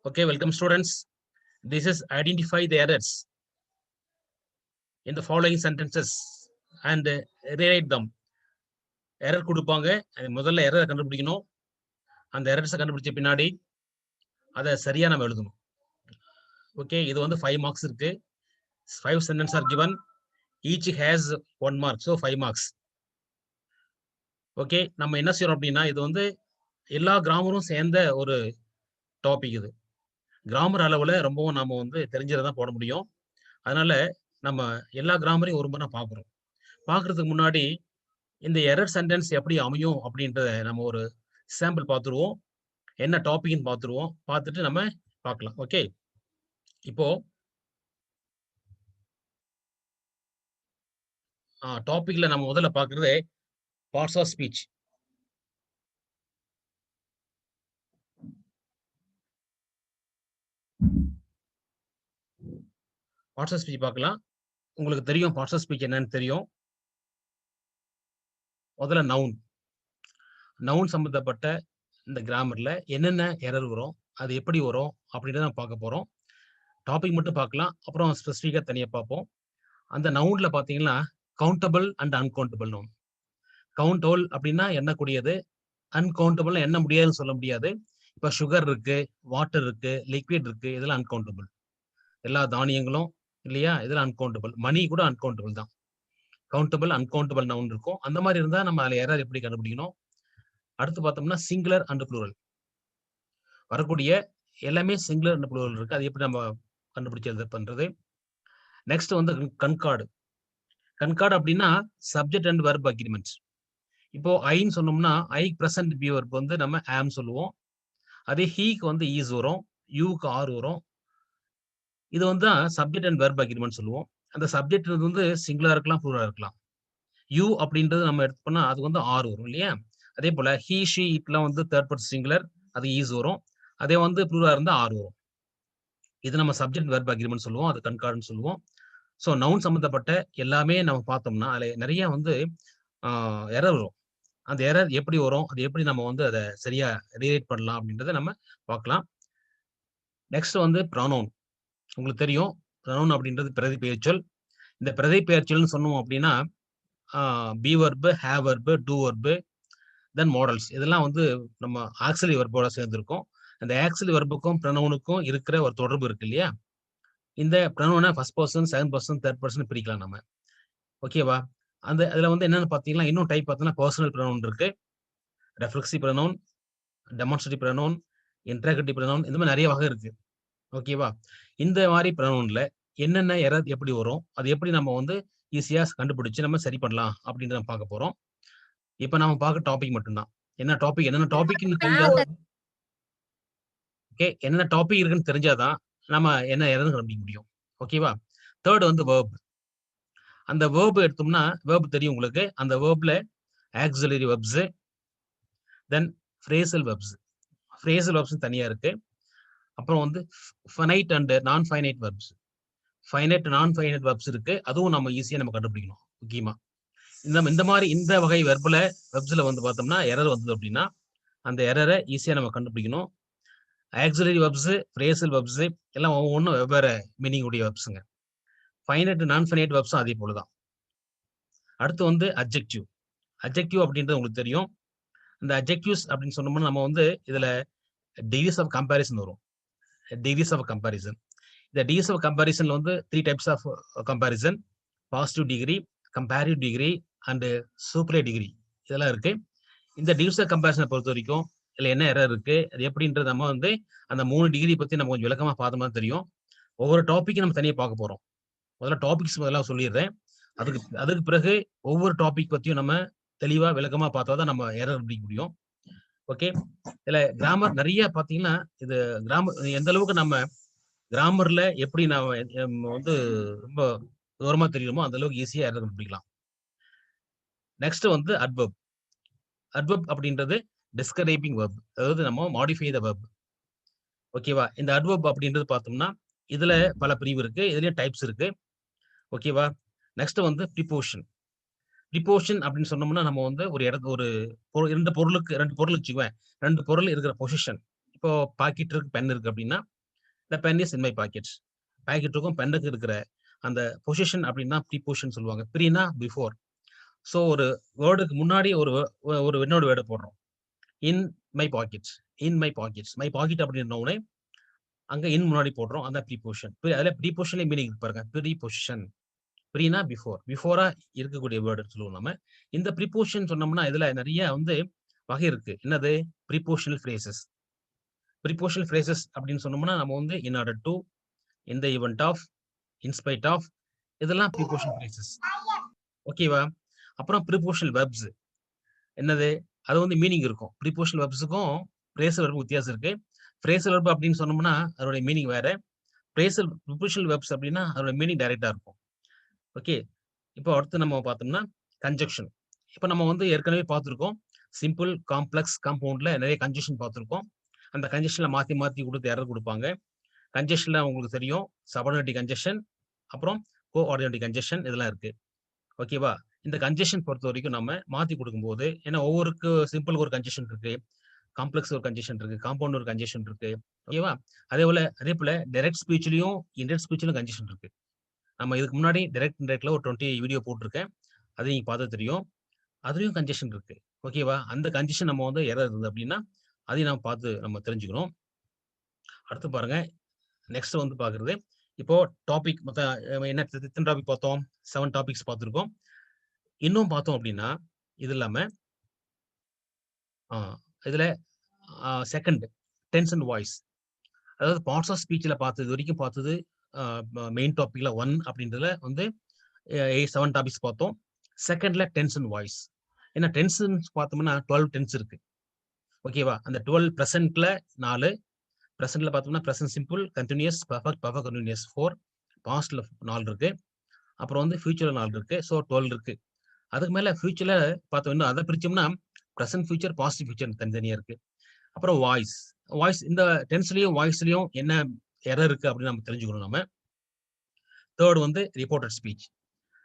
Okay, welcome students. This is identify the errors in the following sentences and rewrite them. Error கொடுப்பாங்க, முதல்ல எரரை கண்டுபிடிக்கணும். அந்த எரர்ஸை கண்டுபிடிச்ச பின்னாடி அதை சரியா நம்ம எழுதணும். ஓகே, இது வந்து 5 மார்க்ஸ் இருக்கு. 5 sentences are given. Each has 1 mark, so 5 marks. Okay, நம்ம என்ன செய்யறோம் அப்படின்னா, இது வந்து எல்லா கிராமரும் சேர்ந்த ஒரு டாபிக். இது கிராமர் அளவுல ரொம்பவும் நாம வந்து தெரிஞ்சதான் போட முடியும். அதனால நம்ம எல்லா கிராமரையும் ஒரு முறை பார்க்குறோம். பார்க்கறதுக்கு முன்னாடி இந்த எரர் சென்டென்ஸ் எப்படி அமையும் அப்படின்றத நம்ம ஒரு சாம்பிள் பார்த்துருவோம். என்ன டாபிக்னு பார்த்துருவோம். பார்த்துட்டு நம்ம பார்க்கலாம். ஓகே, இப்போ டாபிக்ல நம்ம முதல்ல பார்க்கறது parts of speech. Parts of speech பார்க்கலாம். உங்களுக்கு தெரியும் பார்ட்ஸ் ஆஃப் ஸ்பீச் என்னன்னு தெரியும். முதல்ல நவுன். நவுன் சம்பந்தப்பட்ட இந்த கிராமர்ல என்னென்ன எரர் வரும், அது எப்படி வரும் அப்படின்றத நம்ம பார்க்க போறோம். டாபிக் மட்டும் பார்க்கலாம், அப்புறம் ஸ்பெசிஃபிக்கா தனியா பார்ப்போம். அந்த நவுன்ல பாத்தீங்கன்னா countable and uncountable noun. Countable அப்படின்னா எண்ணக்கூடியது, அன்கவுண்டபிள் எண்ண முடியாதுன்னு சொல்ல முடியாது. இப்ப சுகர் இருக்கு, வாட்டர் இருக்கு, லிக்விட் இருக்கு, இதெல்லாம் அன்கவுண்டபிள். எல்லா தானியங்களும் இல்லையா, இதெல்லாம் அன்கவுண்டபிள். மணி கூட அன்கவுண்டபிள் தான். கவுண்டபிள் அன்கவுண்டபிள் நவுன் இருக்கும். அந்த மாதிரி இருந்தா நம்ம அதுல எரர் எப்படி கண்டுபிடிக்கணும். அடுத்து பார்த்தோம்னா சிங்குலர் அண்ட் ப்ளூரல். வரக்கூடிய எல்லாமே சிங்குலர் அண்ட் ப்ளூரல் இருக்கு, அது எப்படி நம்ம கண்டுபிடிச்சது பண்றது. நெக்ஸ்ட் வந்து கன்கார்டு. கன்கார்டு அப்படின்னா சப்ஜெக்ட் அண்ட் வெர்ப் அக்ரிமெண்ட்ஸ். இப்போ ஐன்னு சொன்னோம்னா ஐ பிரசன்ட் பி வெர்ப் வந்து நம்ம ஆம் சொல்லுவோம். அதே ஹீக்கு வந்து ஈஸ் வரும், யூக்கு ஆர் வரும். இது வந்து சப்ஜெக்ட் அண்ட் வெர்ப் அக்ரிமெண்ட் சொல்லுவோம். அந்த சப்ஜெக்ட் வந்து சிங்குலரா இருக்கலாம், ப்ளூரலா இருக்கலாம். யூ அப்படின்றது நம்ம எடுத்தோம்னா அது வந்து ஆர் வரும் இல்லையா. அதே போல ஹீ ஷி இட்லாம் வந்து தேர்ட் பர்சன் சிங்குலர், அது ஈஸ் வரும். அதே வந்து ப்ளூரலா இருந்தா ஆர் வரும். இது நம்ம சப்ஜெக்ட் வெர்ப் அக்ரிமெண்ட் சொல்லுவோம், அது கன்கார்டுன்னு சொல்லுவோம். ஸோ நவுன் சம்பந்தப்பட்ட எல்லாமே நம்ம பார்த்தோம்னா அதில் நிறைய வந்து எரர் வரும். அந்த எரர் எப்படி வரும், அது எப்படி நம்ம வந்து அதை சரியா ரீரைட் பண்ணலாம் அப்படின்றத நம்ம பார்க்கலாம். நெக்ஸ்ட் வந்து ப்ரொனவுன். உங்களுக்கு தெரியும் ப்ரொனவுன் அப்படின்றது பிரதி பெயர்ச்சொல். இந்த பிரதி பெயர்ச்சொல்னு சொன்னோம் அப்படின்னா be verb, have verb, do verb, then modals, இதெல்லாம் வந்து நம்ம ஆக்சிலரி வெர்போட சேர்ந்திருக்கும். அந்த ஆக்சிலரி வெர்புக்கும் ப்ரொனவுனுக்கும் இருக்கிற ஒரு தொடர்பு இருக்கு இல்லையா. இந்த ப்ரொனவுனை first person, second person, third person பிரிக்கலாம் நம்ம. ஓகேவா. அந்த அதுல வந்து என்னன்னு பாத்தீங்கன்னா இன்னும் டைப் பார்த்தீங்கன்னா பர்சனல் ப்ரொனவுன் இருக்கு, reflexive pronoun, demonstrative pronoun, interrogative pronoun, இந்த மாதிரி நிறைய வகை இருக்கு. ஓகேவா. இந்த மாதிரி ப்ரொனவுன்ல என்னென்ன எரர் எப்படி வரும், அது எப்படி நம்ம வந்து ஈஸியா கண்டுபிடிச்சு நம்ம சரி பண்ணலாம் அப்படின்றத நம்ம பார்க்க போறோம். இப்ப நம்ம பார்க்க டாபிக் மட்டும்தான். என்ன டாபிக், என்னென்ன டாபிக்னு தெரிஞ்சாதான், ஓகே, என்னென்ன டாபிக் இருக்குன்னு தெரிஞ்சாதான் நம்ம என்ன எரர்னு கண்டுபிடிக்க முடியும். ஓகேவா. தேர்ட் வந்து வேர்ப். அந்த வேர்ப் எடுத்தோம்னா வேர்ப் தெரியும் உங்களுக்கு. அந்த வேர்ப்ல ஆக்ஸிலரி வெர்ப்ஸ், தென் ஃப்ரேசல் வெர்ப்ஸ். ஃப்ரேசல் வெர்ப்ஸ் தனியா இருக்கு. அப்புறம் வந்து ஃபைனைட் அண்ட் நான் ஃபைனைட் வெர்ப்ஸ். ஃபைனைட், நான் ஃபைனைட் வெர்ப்ஸ் இருக்கு. அதுவும் நம்ம ஈஸியா நம்ம கண்டுபிடிக்கணும் முக்கியமா. இந்த மாதிரி இந்த வகை வெர்ப்ஸ்ல வந்து பார்த்தோம்னா எரர் வந்தது அப்படின்னா அந்த எரரை ஈஸியா நம்ம கண்டுபிடிக்கணும். ஆக்ஸிலரி வெர்ப்ஸ், ஃப்ரேசல் வெர்ப்ஸ் எல்லாம் ஒவ்வொன்றும் வெவ்வேறு மீனிங் உடைய வெர்ப்ஸுங்க. ஃபைனைட், நான் ஃபைனைட் வெர்ப்ஸும் அதே போலதான். அடுத்து வந்து அட்ஜெக்டிவ். அட்ஜெக்டிவ் அப்படின்றது உங்களுக்கு தெரியும். இந்த அட்ஜெக்டிவ்ஸ் அப்படின்னு சொன்னோம்னா நம்ம வந்து இதுல டிகிரிஸ் ஆஃப் கம்பேரிசன் வரும். Degrees of comparison. இந்த டிகிரிஸ் ஆஃப் கம்பேரிசன்ல வந்து 3 types of comparison: positive degree, comparative degree and super degree, இதெல்லாம் இருக்கு. இந்த டிகிரிஸ் ஆஃப் கம்பேரிசனை பொறுத்த வரைக்கும் இதுல என்ன எரர் இருக்கு, அது எப்படின்றது நம்ம வந்து அந்த 3 டிகிரி பத்தி நம்ம கொஞ்சம் விளக்கமா பார்த்தோம்னா தெரியும். ஒவ்வொரு டாபிக்கும் நம்ம தனியாக பார்க்க போறோம். முதல்ல டாபிக்ஸ் முதல்ல சொல்லிடுறேன். அதுக்கு பிறகு ஒவ்வொரு டாபிக் பத்தியும் நம்ம தெளிவா விளக்கமா பார்த்தாதான் நம்ம எரர் கண்டுபிடிக்க முடியும். ஓகே. இதுல கிராமர் நிறைய பாத்தீங்கன்னா இது கிராமர் எந்த அளவுக்கு நம்ம கிராமர்ல எப்படி நம்ம வந்து ரொம்ப தூரமா தெரியுமோ அந்த அளவுக்கு ஈஸியா எரர் கண்டுபிடிக்கலாம். நெக்ஸ்ட் வந்து அட்வர்ப். அட்வர்ப் அப்படின்றது டிஸ்கிரைபிங் வெர்ப், அதாவது நம்ம மாடிஃபை த வெர்ப். ஓகேவா. இந்த அட்வர்ப் அப்படின்றது பார்த்தோம்னா இதுல பல பிரிவு இருக்கு, இதுலயும் டைப்ஸ் இருக்கு. ஓகேவா. நெக்ஸ்ட் வந்து ப்ரிபோஷன். ப்ரிபோஷன் அப்படின்னு சொன்னோம்னா நம்ம வந்து ஒரு ரெண்டு பொருள் வச்சுக்குவேன். 2 பொருள் இருக்கிற பொசிஷன். இப்போ பாக்கெட் இருக்கு, பென் இருக்கு அப்படின்னா the pen is in my pocket. பாக்கெட்டுக்கும் பென்னுக்கு இருக்கிற அந்த பொசிஷன் அப்படின்னா ப்ரீபொசிஷன் சொல்லுவாங்க. ப்ரீனா பிஃபோர். ஸோ ஒரு வேர்டுக்கு முன்னாடி ஒரு இன்னொரு வேர்டு போடுறோம். இன் my packet. In my pockets. My packet அப்படின்ன உடனே அங்க இன் முன்னாடி போடுறோம். அதான் ப்ரீபொசிஷன். அதுல ப்ரீபொசிஷன்ல மீனிங் இருக்கு பாருங்க. ப்ரீபொசிஷன். ப்ரீனா பிஃபோர். பிஃபோரா இருக்கக்கூடிய வேர்டு சொல்லுவோம் நம்ம. இந்த ப்ரீபொசிஷன் சொன்னோம்னா இதுல நிறைய வந்து வகை இருக்கு. என்னது? ப்ரீபொசிஷனல் ஃப்ரேசஸ். ப்ரீபொசிஷனல் ஃப்ரேசஸ் அப்படின்னு சொன்னோம்னா நம்ம வந்து in order to, in the event of, in spite of, இதெல்லாம் ப்ரீபொசிஷனல் ஃப்ரேசஸ். ஓகேவா? அப்புறம் ப்ரீபொசிஷனல் வெர்ப்ஸ். என்னது? அது வந்து மீனிங் இருக்கும். ப்ரீபொசிஷனல் வெர்ப்ஸ்க்கும் ஃப்ரேசல் வெர்புக்கும் வித்தியாசம் இருக்கு. ஃப்ரேசல் வெர்ப் அப்படின்னு சொன்னோம்னா அதோட மீனிங் வேற. ப்ரிபோசிஷனல் வெர்ப்ஸ் அப்படின்னா அதோட மீனிங் டைரக்ட்டா இருக்கும். ஓகே. இப்போ அடுத்து நம்ம பார்த்தோம்னா கன்ஜங்ஷன். இப்ப நம்ம வந்து ஏற்கனவே பார்த்திருக்கோம். சிம்பிள், காம்ப்ளக்ஸ், காம்பவுண்ட்ல நிறைய கன்ஜங்ஷன் பார்த்திருக்கோம். அந்த கன்ஜங்ஷன்ல மாத்தி மாத்தி குடுத்து எரர் குடுப்பாங்க. கன்ஜங்ஷன்ல உங்களுக்கு தெரியும். சபார்டினேட் கன்ஜங்ஷன், அப்புறம் கோஆர்டினேட் கன்ஜங்ஷன் இதெல்லாம் இருக்கு. ஓகேவா? இந்த கன்ஜங்ஷன் பொறுத்தவரைக்கும் நம்ம மாத்தி குடுக்கும்போது ஏன்னா ஒவ்வொருக்கு சிம்பிளுக்கு ஒரு கன்ஜங்ஷன் இருக்கு. காம்ப்ளக்ஸ் ஒரு கன்ஜங்ஷன் இருக்கு. காம்பவுண்ட் ஒரு கன்ஜங்ஷன் இருக்கு. ஓகேவா? அதேபோல டைரக்ட் ஸ்பீச்லயும், இன்டைரக்ட் ஸ்பீச்லயும் கன்ஜங்ஷன் இருக்கு. நம்ம இதுக்கு முன்னாடி டைரக்ட், இன்டைரக்ட்ல ஒரு 20 வீடியோ போட்டுருக்கேன். அது நீங்க பார்த்தா தெரியும். அதுலயும் கன்ஜெஷன் இருக்கு. ஓகேவா? அந்த கன்ஜெஷன் நம்ம வந்து எரர் இருந்தது அப்டின்னா, அதையும் நம்ம பார்த்து நம்ம தெரிஞ்சுக்கணும். அடுத்து பாருங்க, நெக்ஸ்ட் வந்து பார்க்கிறது. இப்போ டாபிக் மொத்தம் என்ன எத்தன டாபிக் பார்த்தோம்? 7 டாபிக்ஸ் பார்த்திருக்கோம். இன்னும் பார்த்தோம் அப்டின்னா, இது இல்லாம ஆ இதுல 2ண்ட் டென்ஸ் அண்ட் வாய்ஸ். அதாவது பார்ட்ஸ் ஆஃப் ஸ்பீச்ல பார்த்தது வரைக்கும் பார்த்தது மெயின் டாபிக்ல 1 அப்படின்றதுல வந்து 7 டாபிக்ஸ் பார்த்தோம். 2ண்ட்ல டென்ஸ் அண்ட் வாய்ஸ். ஏன்னா டென்ஸ்ன்னு பார்த்தோம்னா 12 டென்ஸ் இருக்கு. ஓகேவா? அந்த 12 பிரசன்ட்ல 4, பிரசன்ட்ல பார்த்தோம்னா present simple, continuous, perfect, perfect continuous 4, பாஸ்ட்ல 4 இருக்கு. அப்புறம் வந்து ஃபியூச்சர்ல 4 இருக்கு. ஸோ 12 இருக்கு. அதுக்கு மேல ஃபியூச்சர்ல பார்த்தோம் இன்னும் அத பிரிச்சோம்னா பிரசன்ட், ஃபியூச்சர், பாஸ்ட் ஃபியூச்சர் தனித்தனியா இருக்கு. அப்புறம் வாய்ஸ். வாய்ஸ் இந்த டென்ஸ்லயும், வாய்ஸ்லயும் என்ன எரர் இருக்கு அப்படின்னு நம்ம தெரிஞ்சுக்கணும் நம்ம. 3 வந்து ரிப்போர்ட்டட் ஸ்பீச்.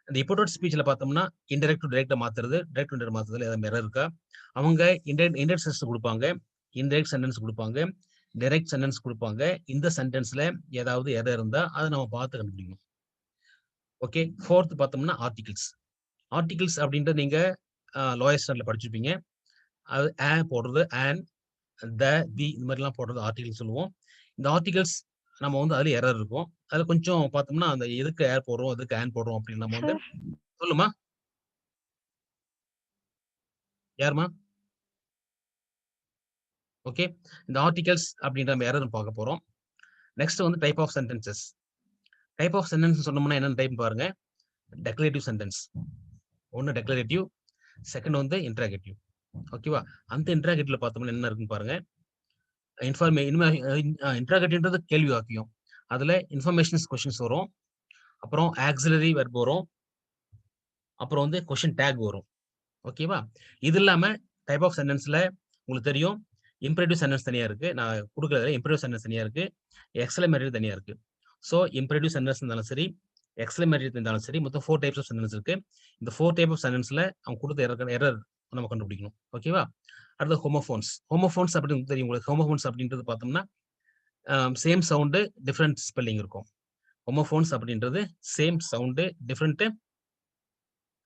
இந்த ரிப்போர்ட்டட் ஸ்பீச்ல பார்த்தோம்னா, இன்டைரக்ட் டூ டைரக்ட்டா மாத்துறது, டைரக்ட் டூ இன்டைரக்ட் மாத்துறதுல ஏதாவது எரர் இருக்கா? அவங்க இன்டைரக்ட் சென்டென்ஸ் குடுப்பாங்க. இன்டைரக்ட் சென்டென்ஸ் குடுப்பாங்க. டைரக்ட் சென்டென்ஸ் குடுப்பாங்க. இந்த சென்டென்ஸ்ல ஏதாவது எரர் இருந்தா, அத நம்ம பார்த்து கண்டுபிடிக்கணும். ஓகே. 4த் பார்த்தோம்னா ஆர்டிகிள்ஸ். ஆர்டிகிள்ஸ் அப்படின்றது நீங்க லோயர் ஸ்டாண்டர்ட்ல படிச்சிருப்பீங்க. அது போடுறது, ஆன், த, தி இந்த மாரிலாம் போடுறது ஆர்டிகிள்ஸ் சொல்லுவோம். இந்த ஆர்டிகிள்ஸ் நம்ம வந்து அதுல எரர் இருக்கும். அதுல கொஞ்சம் பார்த்தோம்னா, அந்த எதுக்கு போடுறோம், எதுக்கு போடுறோம் அப்படின்னு நம்ம வந்து சொல்லுமா? யாரும்மா? ஓகே. இந்த ஆர்டிகல்ஸ் அப்படின்ற நம்ம எரர் பார்க்க போறோம். நெக்ஸ்ட் வந்து type of sentences. Type of sentence சொன்னோம்னா என்னன்னு டைப் பாருங்க. Declarative sentence. ஒண்ணு டெக்ளரேட்டிவ், செகண்ட் வந்து இன்டராகேட்டிவ். ஓகேவா? அந்த இன்டராகேட்டிவ்ல பார்த்தோம்னா என்ன இருக்குன்னு பாருங்க. இன்டராகேட்டிவ்ன்றது கேள்வி வாக்கியம். அதுல இன்ஃபர்மேஷன்ஸ் கொஸ்டின்ஸ் வரும். அப்புறம் ஆக்ஸிலரி வெர்ப் வரும். அப்புறம் வந்து கொஸ்டின் டேக் வரும். ஓகேவா? இது இல்லாம டைப் ஆஃப் சென்டென்ஸ்ல உங்களுக்கு தெரியும். இம்பரேட்டிவ் சென்டென்ஸ் தனியா இருக்கு. நான் குடுக்குறதுல இம்பரேட்டிவ் சென்டென்ஸ் தனியா இருக்கு. எக்ஸ்க்ளமேட்டரி தனியா இருக்கு. ஸோ இம்பரேட்டிவ் சென்டென்ஸ் இருந்தாலும் சரி, எக்ஸ்க்ளமேட்டரி இருந்தாலும் சரி, மொத்தம் 4 டைப்ஸ் ஆஃப் சென்டென்ஸ் இருக்கு. இந்த 4 டைப் ஆஃப் சென்டென்ஸ்ல அவங்க குடுத்த எரர் நம்ம கண்டுபிடிக்கணும். ஓகேவா? அடுத்து ஹோமோஃபோன்ஸ். ஹோமோஃபோன்ஸ் அப்படின்னு தெரியும் உங்களுக்கு. ஹோமோஃபோன்ஸ் அப்படின்றது பார்த்தோம்னா, சேம் சவுண்ட் டிஃபரண்ட் ஸ்பெல்லிங் இருக்கும். ஹோமோஃபோன்ஸ் அப்படின்றது சேம் சவுண்ட் டிஃபரண்ட்.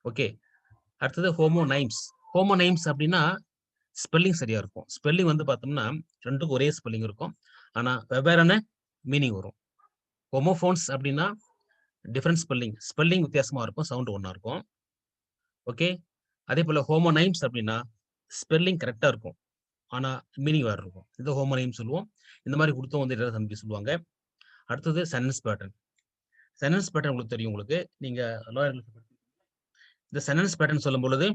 ஓகே. அடுத்தது ஹோமோனைம்ஸ். ஹோமோனைம்ஸ் அப்படின்னா ஸ்பெல்லிங் சரியா இருக்கும். ஸ்பெல்லிங் வந்து பார்த்தோம்னா 2க்கும் ஒரே ஸ்பெல்லிங் இருக்கும். ஆனா வெவ்வேறான மீனிங் வரும். ஹோமோஃபோன்ஸ் அப்படின்னா டிஃபரண்ட் ஸ்பெல்லிங். ஸ்பெல்லிங் வித்தியாசமா இருக்கும். சவுண்ட் ஒண்ணா இருக்கும். ஓகே. அதேபோல ஹோமோனைம்ஸ் அப்படின்னா ஸ்பெல்லிங் கரெக்ட்டா இருக்கும். ஆனா மீனிங் வேற இருக்கும். இத ஹோமோனைம் சொல்லுவோம். இந்த மாரி குடுத்தும் வந்து எரர் சம்டைம்ஸ் சொல்லுவாங்க. அடுத்தது சென்டென்ஸ் பேட்டர்ன். சென்டென்ஸ் பேட்டர்ன் உங்களுக்கு தெரியும் உங்களுக்கு. நீங்க லோயர் இந்த சென்டென்ஸ் பேட்டர்ன் சொல்லும்பொழுது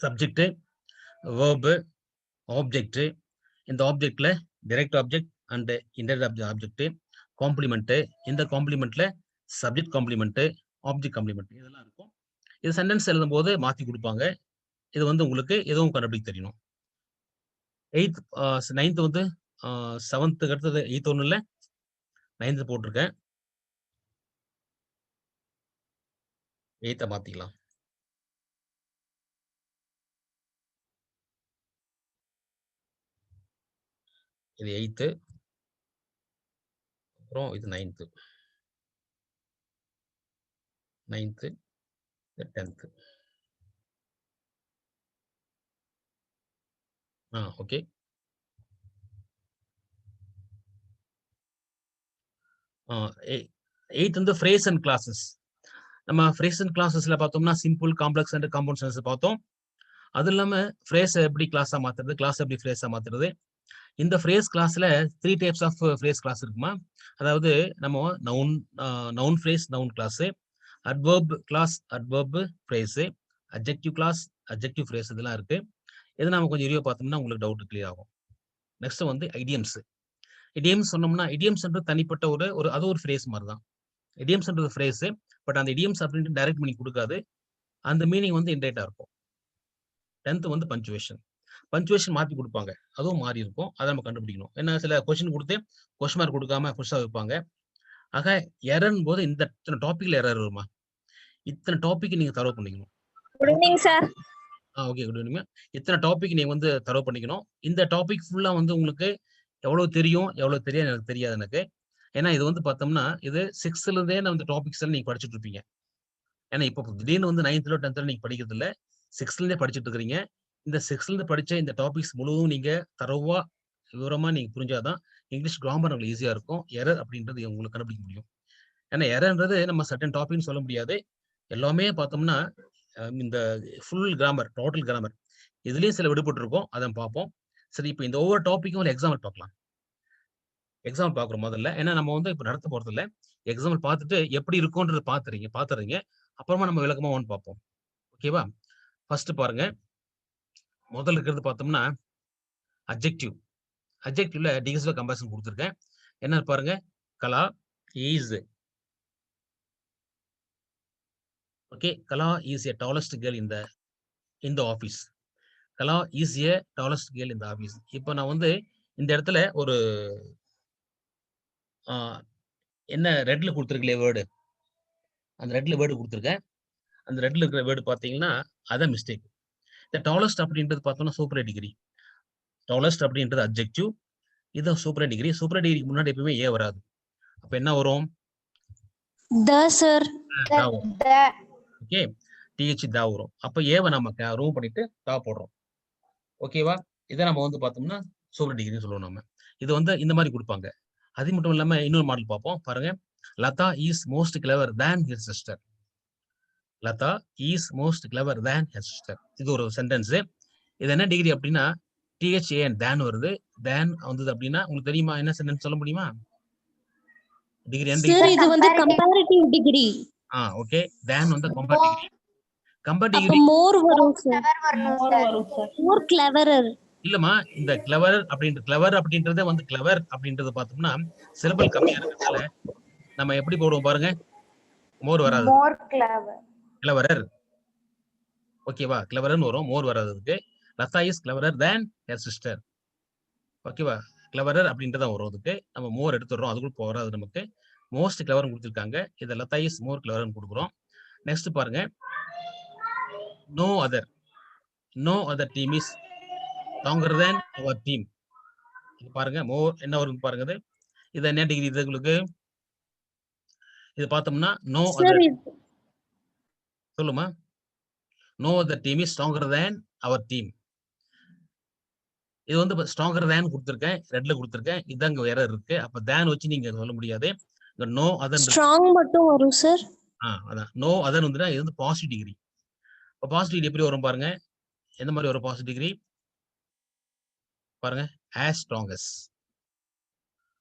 சப்ஜெக்ட், வெர்ப், ஆப்ஜெக்ட். இந்த ஆப்ஜெக்ட்ல direct object and indirect object, complement. இந்த காம்ப்ளிமெண்ட்ல சப்ஜெக்ட் காம்ப்ளிமெண்ட், ஆப்ஜெக்ட் காம்ப்ளிமெண்ட் இதெல்லாம் இருக்கும். இது சென்டென்ஸ் எழுதும்போது மாத்தி குடுப்பாங்க. இது வந்து உங்களுக்கு எதுவும் கண்டுபிடிக்க தெரியணும். 8த் 9த் வந்து 7த்துக்கு அடுத்தது 8த் ஒண்ணும் இல்ல. 9த் போட்டுருக்கேன். 8த்த மாத்திக்கலாம். இது 8த். அப்புறம் இது 9th 10th. ஓகே. 8th வந்து ஃப்ரேஸ் அண்ட் கிளாஸஸ். நம்ம ஃப்ரேஸ் அண்ட் கிளாஸஸ்ல பார்த்தோம்னா simple, complex and compound sentence பார்த்தோம். அது இல்லாம ஃப்ரேஸ் எப்படி கிளாஸா மாத்துறது, கிளாஸ் எப்படி ஃப்ரேஸா மாத்துறது. இந்த ஃப்ரேஸ் கிளாஸ்ல 3 டைப்ஸ் ஆஃப் ஃப்ரேஸ் கிளாஸ் இருக்குமா. அதாவது நம்ம noun phrase, noun clause, adverb clause, adverb phrase, adjective clause, adjective phrase இதெல்லாம் இருக்கு. இதை நம்ம கொஞ்சம் விரிவா பார்த்தோம்னா உங்களுக்கு டவுட் கிளியர் ஆகும். நெக்ஸ்ட் வந்து ஐடியம்ஸ். இடியம்ஸ் சொன்னோம்னா இடியம்ஸ்ன்றது தனிப்பட்ட ஒரு அது ஒரு ஃப்ரேஸ் மாதிரி தான். இடியம்ஸ்ன்றது ஃப்ரேஸ். பட் அந்த இடியம்ஸ் அப்படின்ட்டு டைரக்ட் மீனிங் கொடுக்காது. அந்த மீனிங் வந்து இன்டைரக்டா இருக்கும். 10th வந்து பஞ்சுவேஷன். பஞ்சுவேஷன் மாத்தி கொடுப்பாங்க. அதுவும் மாறி இருக்கும். அதை நம்ம கண்டுபிடிக்கணும். ஏன்னா சில கொஸ்டின் கொடுத்து கொஸ்டின் மார்க் கொடுக்காம புதுசா வைப்பாங்க. ஆக எரர்ன் போது இத்தனை டாபிக்ல எரர் வருமா, இத்தனை டாபிக் நீங்க தரவு பண்ணிக்கணும். Good evening sir. Okay, good evening. இத்தனை டாபிக் நீங்க வந்து தரவு பண்ணிக்கணும். இந்த டாபிக் ஃபுல்லா வந்து உங்களுக்கு எவ்வளவு தெரியும் எவ்வளவு தெரியாது எனக்கு தெரியாது எனக்கு. ஏன்னா இது வந்து பார்த்தோம்னா இது 6th இருந்தே நம்ம இந்த டாபிக்ஸ் எல்லாம் நீங்க படிச்சுட்டு இருப்பீங்க. ஏன்னா இப்போ திடீர்னு வந்து 9th 10th நீங்க படிக்கிறது இல்ல, 6th இருந்தே படிச்சுட்டு இருக்கிறீங்க. இந்த 6th இருந்து படிச்ச இந்த டாபிக்ஸ் முழுவதும் நீங்க தரவா விவரமா நீங்க புரிஞ்சாதான் இங்கிலீஷ் கிராமர் உங்களுக்கு ஈஸியா இருக்கும். எரர் அப்படின்றது உங்களுக்கு கண்டுபிடிக்க முடியும். ஏன்னா எரர்ன்றது நம்ம சர்டன் டாபிக்னு சொல்ல முடியாது. எல்லாமே பார்த்தோம்னா இந்த ஃபுல் கிராமர், டோட்டல் கிராமர் இதுலயும் சில விடுபட்டு இருக்கும். அதை பார்ப்போம். சரி, இப்போ இந்த ஒவ்வொரு டாபிக்கும் ஒரு எக்ஸாம்பிள் பார்க்கலாம். எக்ஸாம்பிள் பார்க்குறோம் முதல்ல. ஏன்னா நம்ம வந்து இப்போ நடத்த போறது இல்லை. எக்ஸாம்பிள் பார்த்துட்டு எப்படி இருக்கும்ன்றது பார்த்துறீங்க. அப்புறமா நம்ம விளக்கமா ஒன்று பார்ப்போம். ஓகேவா? ஃபர்ஸ்ட் பாருங்க. முதல்ல இருக்கிறது பார்த்தோம்னா அட்ஜெக்டிவ். அட்ஜெக்டிவ்ல டிகிரிஸ்ல கம்பேரிசன் கொடுத்துருக்கேன். என்ன பாருங்க, Kala is. Okay, Kala is a tallest girl in the office. Kala is a tallest girl in the office. இப்போ நான் வந்து இந்த இடத்துல ஒரு என்ன ரெட்ல கொடுத்துருக்கலையே வேர்டு, அந்த ரெட்ல வேர்டு கொடுத்துருக்கேன். அந்த ரெட்ல இருக்கிற வேர்டு பார்த்தீங்கன்னா அதான் மிஸ்டேக். இந்த டாலஸ்ட் அப்படின்றது பார்த்தோம்னா சூப்பர் டிகிரி. டாலஸ்ட் அப்படின்றது அட்ஜெக்டிவ். இது சூப்பர் டிகிரி. சூப்பர் டிகிரிக்கு முன்னாடி எப்பவுமே ஏ வராது. அப்ப என்ன வரும்? த சார். ஓகே, டிஹெச் தா வரும். அப்ப ஏவை நம்ம ரூம் பண்ணிட்டு தா போடுறோம். ஓகேவா? இதை நம்ம வந்து பார்த்தோம்னா சூப்பர் டிகிரின்னு சொல்லுவோம் நம்ம. இது வந்து இந்த மாதிரி கொடுப்பாங்க. அது மட்டும் இல்லாம இன்னொரு மாடல் பார்ப்போம். பாருங்க, Latha is most clever than his sister. Latha is most clever than his sister. இது ஒரு சென்டென்ஸ். இது என்ன டிகிரி அப்படின்னா THAN தேன் வருது. தேன் வந்தது அப்படின்னா உங்களுக்கு தெரியுமா என்ன சென்டென்ஸ் சொல்ல முடியுமா? டிகிரி என்ன டிகிரி? இது வந்து கம்பேரிட்டிவ் டிகிரி. ஓகே, தேன் வந்து கம்பேரிட்டிவ் டிகிரி. கம்பேர் டிகிரி மோர் வரும் சார். மோர் கிளவரர். இல்லமா, இந்த கிளவர் அப்படின்றதே வந்து கிளவர் அப்படின்றது பார்த்தோம்னா சிலபல் கம்மியா இருக்கிறதுனால நம்ம எப்படி போடுவோம் பாருங்க, மோர் வராது. More clever. கிளவரர். ஓகேவா? கிளவரர்னு வரும், மோர் வராததுக்கு. Latha is cleverer than her sister. ஓகேவா? கிளவரர் அப்படின்றத வரும். அதுக்கு நம்ம மோர் எடுத்துடுறோம். அதுக்குள்ள வராது நமக்கு. மோஸ்ட் கிளவர் கொடுத்துருக்காங்க. இதை லதா இஸ் மோர் கிளவர்னு கொடுக்குறோம். நெக்ஸ்ட் பாருங்க, no other team is stronger than our team. பாருங்க, மோர் என்ன வரும் பாருங்க. இது என்ன டிகிரி இது உங்களுக்கு? இது பார்த்தோம்னா நோ அதர். சொல்லுமா, no other team is stronger than our team. இது வந்து ஸ்ட்ராங்கர் தேன் கொடுத்துருக்கேன், ரெட்ல கொடுத்துருக்கேன். இதான் இங்க எரர் இருக்கு. அப்ப தேன் வச்சு நீங்க சொல்ல முடியாது. இங்க நோ அதர் ஸ்ட்ராங் மட்டும் வரும் சார். அதான் நோ அதர் வந்துனா இது வந்து பாசிட்டிவ் டிகிரி. இப்போ பாசிட்டிவ் டிகிரி எப்படி வரும் பாருங்க. எந்த மாதிரி ஒரு பாசிட்டிவ் டிகிரி பாருங்க, as strong as.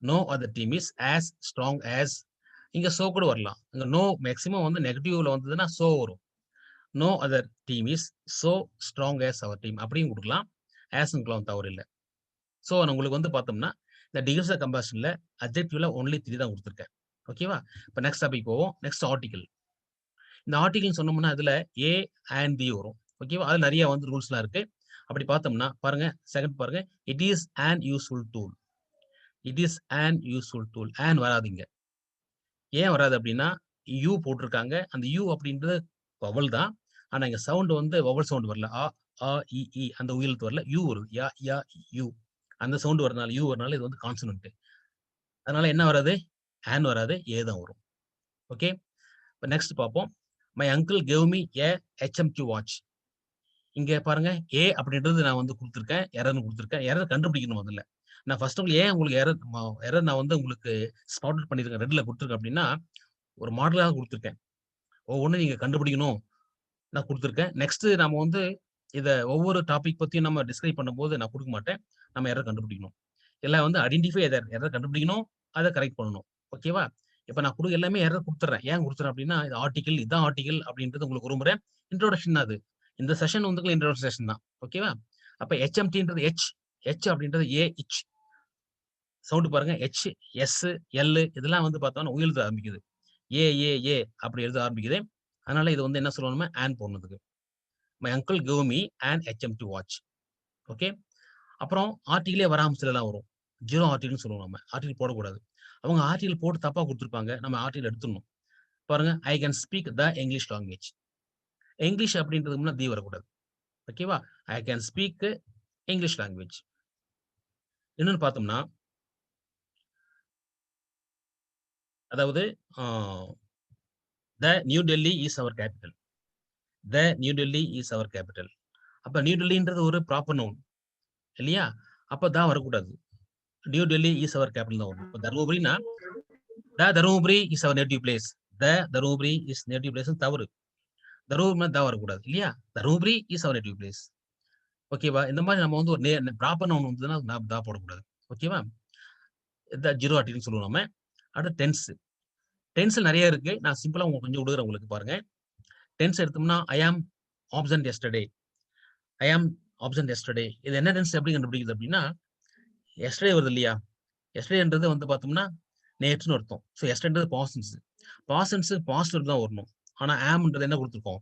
No other team is as strong as. இங்க சோ கூட வரலாம். இங்க நோ மேக்ஸிமம் வந்து நெகட்டிவ்ல வந்ததுன்னா சோ வரும். No other team is so strong as our team அப்படியும் கொடுக்கலாம். ஆஸ்னுக்குலாம் தவறு இல்லை. ஸோ உங்களுக்கு வந்து பார்த்தோம்னா இந்த டிகிரிஸ் ஆஃப் கம்பேரிசன்ல அட்ஜெக்டிவ்ல ஒன்லி 3 தான் கொடுத்துருக்கேன். ஓகேவா? இப்போ நெக்ஸ்ட் டாபிக் போவோம். Next article. இந்த ஆர்டிகல் சொன்னோம்னா அதுல A and B வரும். ஓகேவா? அது நிறைய வந்து ரூல்ஸ்லாம் இருக்கு. அப்படி பார்த்தோம்னா பாருங்க, செகண்ட் பாருங்க, it is an useful tool. It is an useful tool. and வராதுங்க. ஏன் வராது அப்படின்னா யூ போட்டிருக்காங்க. அந்த யூ அப்படின்றது வவல் தான். ஆனா இங்க சவுண்ட் வந்து வவல் சவுண்ட் வரல. ஆ இ அந்த உயிரெழுத்து வரல, யூ வருது. யா யூ அந்த சவுண்ட் வரனால, யூ வரனால இது வந்து கான்சனன்ட். அதனால என்ன வராது? ஆன் வராது, ஏ தான் வரும். ஓகே, இப்போ நெக்ஸ்ட் பார்ப்போம். My uncle gave me A HMQ watch. இங்க பாருங்க, ஏ அப்படின்றது நான் வந்து கொடுத்துருக்கேன், எரர்னு கொடுத்துருக்கேன். எரர் கண்டுபிடிக்கணும் முதல்ல. நான் ஃபர்ஸ்ட் ஏன் உங்களுக்கு எரர் நான் வந்து உங்களுக்கு ஸ்பாட் அவுட் பண்ணியிருக்கேன், ரெட்ல கொடுத்துருக்கேன் அப்படின்னா, ஒரு மாடலாக கொடுத்துருக்கேன். ஒவ்வொன்றும் நீங்க கண்டுபிடிக்கணும் நான் கொடுத்துருக்கேன். நெக்ஸ்ட் நம்ம வந்து இத ஒவ்வொரு டாபிக் பத்தியும் நம்ம டிஸ்கிரைப் பண்ணும்போது நான் கொடுக்க மாட்டேன். நம்ம எரர் கண்டுபிடிக்கணும். எல்லாம் வந்து ஐடென்டிஃபை எரர் கண்டுபிடிக்கணும், அதை கரெக்ட் பண்ணணும். ஓகேவா? இப்ப நான் எல்லாமே எரர் குடுத்துறேன். ஏன் குடுத்துறேன் அப்படின்னா, இது ஆர்டிகிள், இதான் ஆர்டிகிள் அப்படின்றது உங்களுக்கு ஒரு முறை இன்ட்ரோடக்ஷன் தான் அது. இந்த செஷன் வந்து இன்ட்ரோடக்ஷன் செஷன் தான். ஓகேவா? அப்ப HMTன்றது H அப்படின்றது இச். சவுண்ட் பாருங்க. H, S, L இதெல்லாம் வந்து பார்த்தோம்னா உயிர்த்து ஆரம்பிக்குது. ஏ அப்படி எழுத ஆரம்பிக்குது. அதனால இது வந்து என்ன சொல்லணும்னா ஆன் போடணுதுக்கு. My uncle give me an HMT watch. Okay. அப்புறம் ஆர்டிகிளே வராம சிலலாம் வரும். 0 ஆர்டிகிள்னு சொல்லுவோம் நம்ம. ஆர்டிகிள் போடக்கூடாது. அவங்க ஆர்டிகிள் போட்டு தப்பா குடுத்துருப்பாங்க. நம்ம ஆர்டிகிள் எடுத்துடணும். பாருங்க, I can speak the English language. English அப்படின்றதுக்கு முன்னாடி தி வரக்கூடாது. ஓகேவா? I can speak English language. இன்னொன்னு பார்த்தோம்னா, அதாவது the New Delhi is our capital. The New Delhi is our capital. அப்ப நியூ டெல்லின்றது ஒரு ப்ராப்பர் நவுன் இல்லையா? அப்ப தான் வரக்கூடாது. New Delhi is our capital தான் வரும். இப்ப தர்மபுரினா, the Dharmapuri is our native place. The Dharmapuri is native place தவறு. தர்மபுரி தான் வரக்கூடாது இல்லையா? Dharmapuri is our native place. ஓகேவா? இந்த மாதிரி நம்ம வந்து ஒரு ப்ராப்பர் நவுன் வந்ததுன்னா தான் போடக்கூடாது. ஓகேவா? இந்த 0 ஆர்டிகல்னு சொல்லுவோம் நம்ம. அடுத்து டென்ஸ். டென்ஸ்ல நிறைய இருக்கு. நான் சிம்பிளா கொஞ்சம் விடுறேன் உங்களுக்கு பாருங்க. டென்ஸ் எடுத்தோம்னா ஐ ஆம் ஆப்சென்ட் எஸ்டர்டே. ஐ ஆம் ஆப்சென்ட் எஸ்டர்டே. இது என்ன டென்ஸ் எப்படி கண்டுபிடிக்குது அப்படின்னா, எஸ்டர்டே வருது இல்லையா? எஸ்டர்டேன்றது வந்து பார்த்தோம்னா நேற்றுன்னு அர்த்தம். ஸோ எஸ்டர்டேன்றது பாஸ்ட் பாஸ்ட் தான் வரணும். ஆனா ஆம்ன்றது என்ன கொடுத்துருக்கோம்?